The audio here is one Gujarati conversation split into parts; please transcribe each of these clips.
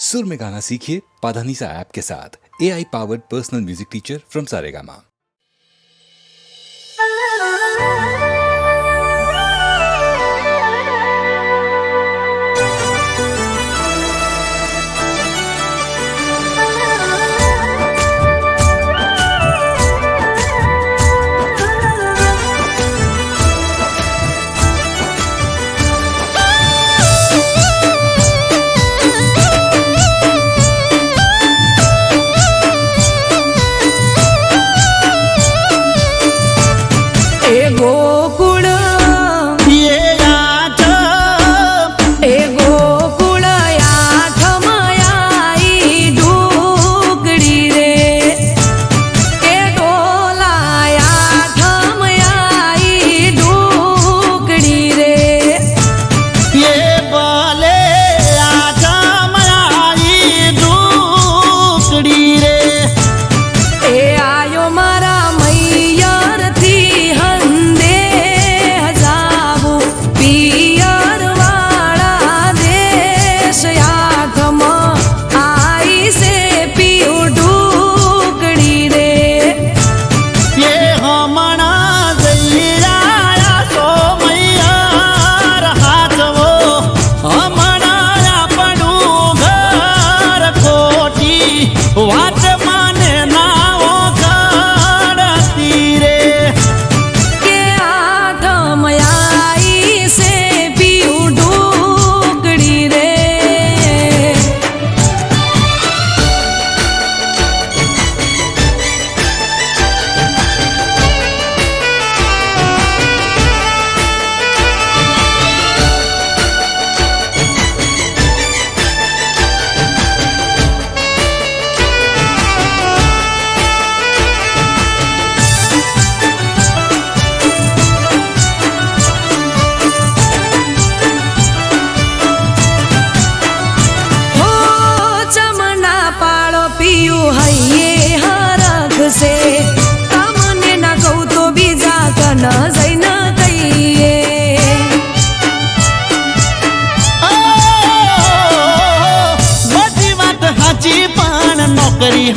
सुर में गाना सीखिए पाधानीसा ऐप के साथ। AI powered personal music teacher from Saregama.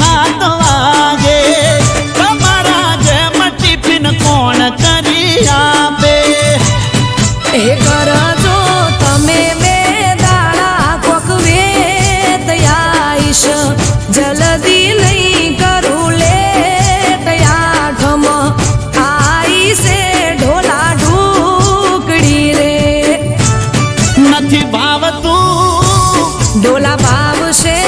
हाथ वागे तमारा जेम टिफिन कोण करी आपे ए करजो तमे बे दाड़ा कोक वेत आईश जल्दी नहीं करू ले तयाठम आई से ढोला ढूकड़ी रे नथी भाव तू ढोला भाव से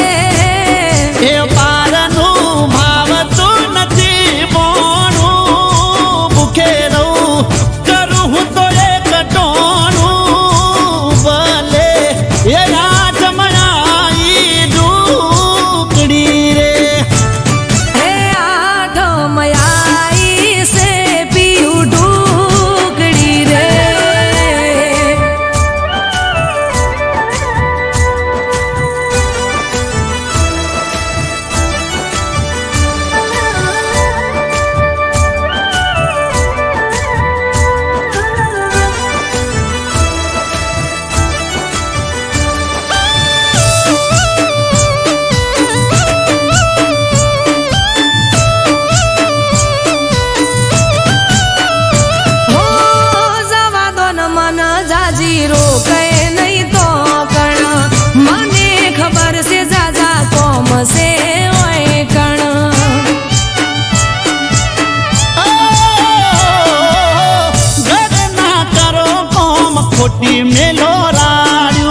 मेलो राड़ू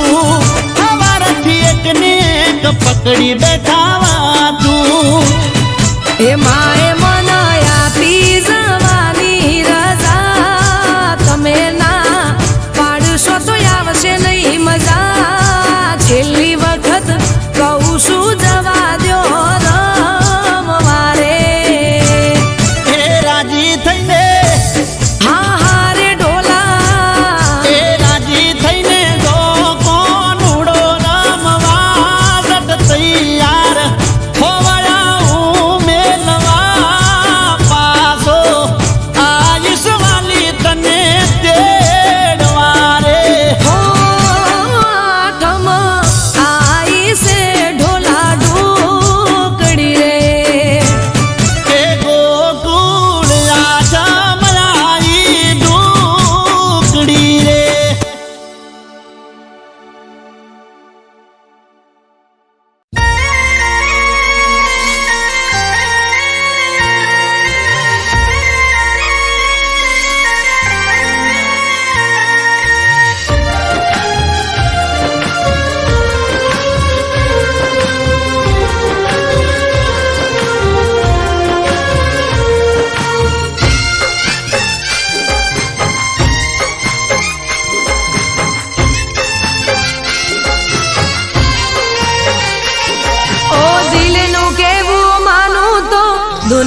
हमार थी एक नेक पकड़ी बैठावा तू ए माए मनाया पी जवानी रजा तमे ना पाड़शो तो आवशे नहीं मजा छेल्ली वखत कहूं छू जवा द्यो रमवारे ए राजी थईने हाँ हाँ रे ढोला तैयार हो मेलवा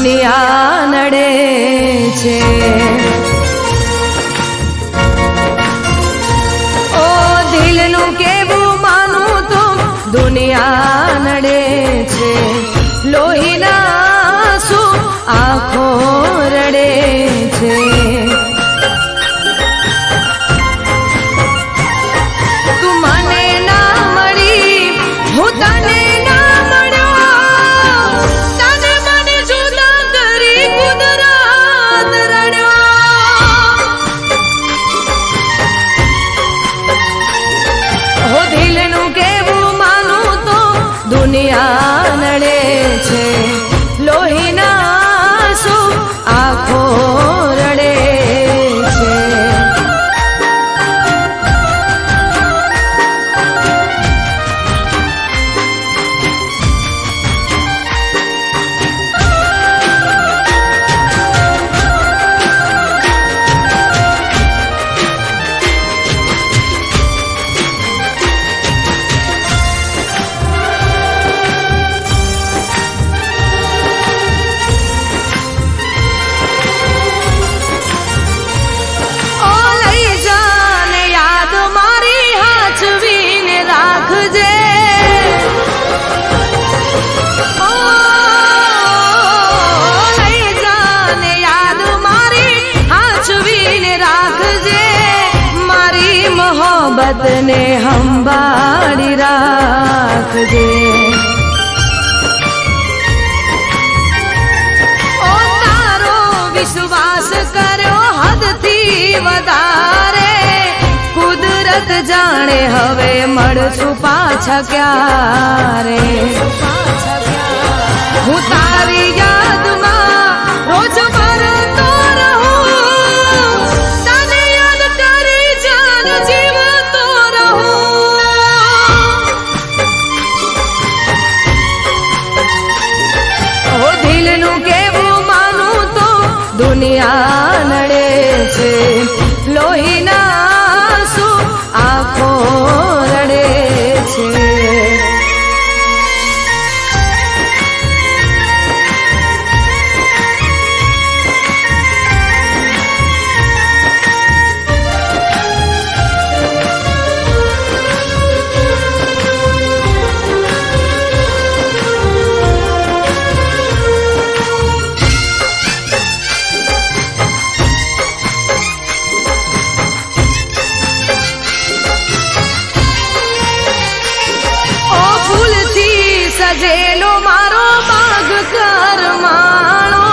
દુનિયા નડે છે. ઓ દિલનું કેવું માનું તો દુનિયા નડે છે. લોહીના શું આંખો રડે છે. તું મને ના મળી, હું તને ના મળ્યો. તને મને જુદા કરી કુદરત રડ્યો. હો દિલનું કેવું માનું તો દુનિયા નડે છે. લોહીના શું આંખો રડે છે. મોહબ્બતને સંભાળી રાખજે. ઓ તારો વિશ્વાસ કર્યો હદથી વધારે. કુદરત જાણે હવે મળશું પાછા ક્યારે. હું તારી યાદમાં રોજ મરતો રહું. તને યાદ કરી જાન જીવતો રહું. ઓ દિલનું કેવું માનું તો દુનિયા નડે છે. લોહીના શું આંખો રડે છે. સજેલો મારો બાગ કરમાણો.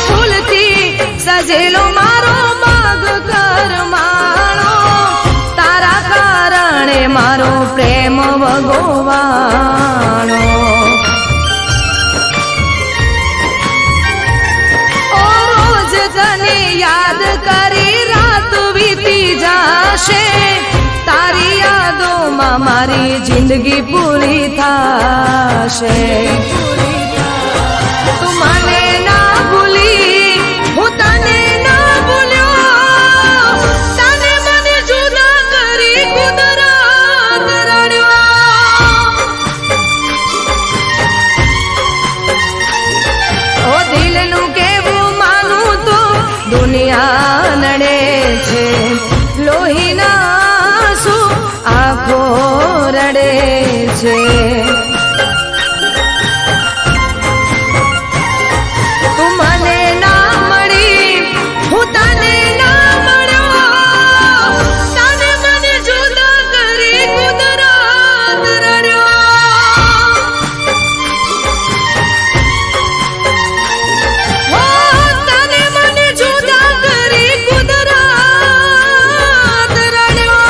ફૂલથી સજેલો મારો બાગ કરમાણો. તારા કારણે મારો પ્રેમ ભગવાણો. ઓ રોજ તને યાદ કરી રાત વીતી જાશે. તારી યાદોમાં મારી જિંદગી પૂરી થાશે. તું મને ના ભૂલી, હું તને ના ભૂલ્યો. તને મને જુદા કરી કુદરત રડ્યો. ઓ દિલનું કેવું માનું તો દુનિયા નડે છે. લોહીના શું આંખો રડે છે. તું મને ના મળી, હું તને ના મળ્યો. તને મને જુદા કરી કુદરત રડ્યો. હો તને મને જુદા કરી કુદરત રડ્યો.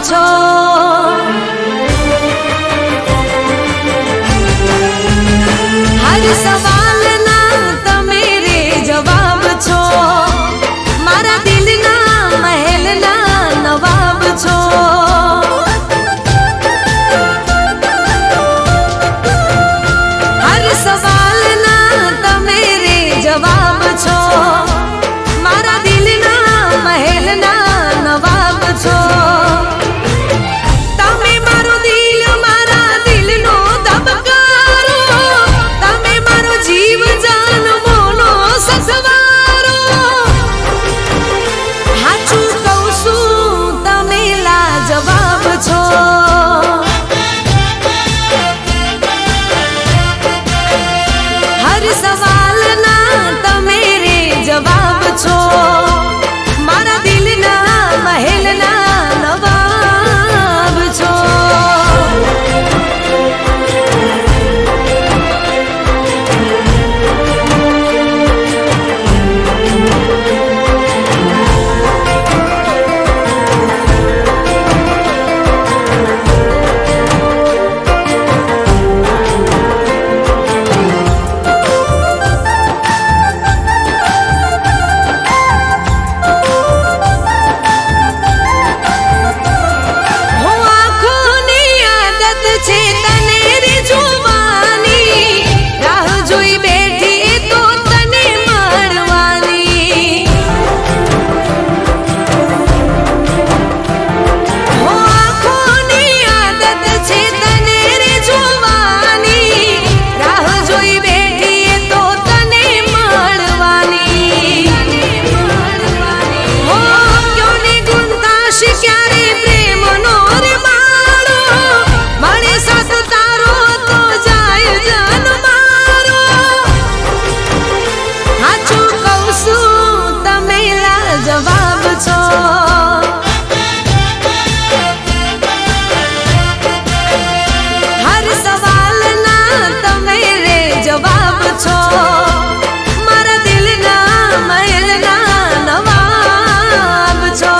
છો. હર સવાલના તમે રે જવાબ છો. મારા દિલના મહેલના નવાબ છો. હર સવાલના તમે રે જવાબ છો. મારા દિલના મહેલના નવાબ છો. તમે મારો દિલ મારા દિલનો ધબકારો. તમે મારો જીવ જાન મોનો સસવારો. હાચું કહું છું તમે લાજવાબ છો. હર સવાલના તમે રે જવાબ છો. મારા દિલના મહેલના નવાબ છો. હો આંખોની આદત છે તને રે જોવાની. રાહ જોઈ બેઠી તો તને મળવાની. હો આંખોની આદત છે તને રે જોવાની. રાહ જોઈ બેઠી તો તને મળવાની. હો ક્યોને ગુંતાશ ક્યારે પ્રેમનો રે માળો. મળે સાથ તારો તો જાય જાન મારો. હાચું કહું છું તમે લાજવાબ છો. હર સવાલના તમે રે જવાબ છો. મારા દિલના મહેલના નવાબ છો.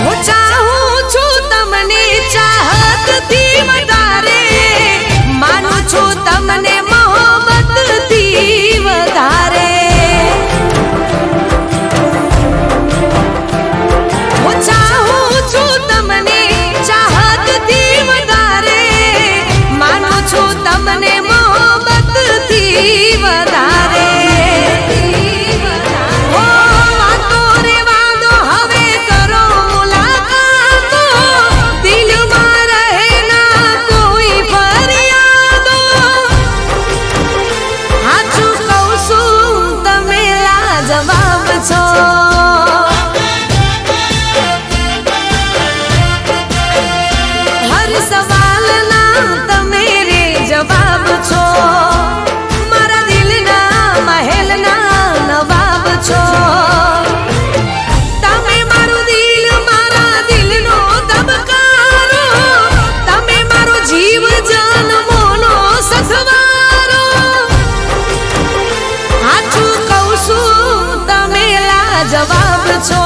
હું ચાહું છું તમને ચાહતથી વધારે. માનું છું તમને મોહબ્બતથી વધારે. હું ચાહું છું તમને ચાહતથી વધારે. માનું છું તમને મોહબ્બતથી વધારે. હો વાતો રે વાદો હવે કરો મુલાકાતો. દિલમાં રહે ના કોઈ ફરિયાદો. હાચું કહું છું તમે લાજવાબ છો. હર સવાલના તમે રે જવાબ છો. મારા દિલના મહેલના નવાબ છો. તમે મારું દિલ મારા દિલનો ધબકારો. તમે મારો જીવ જાન મોનો સથવારો. હાચું કહું છું તમે લાજવાબ છો.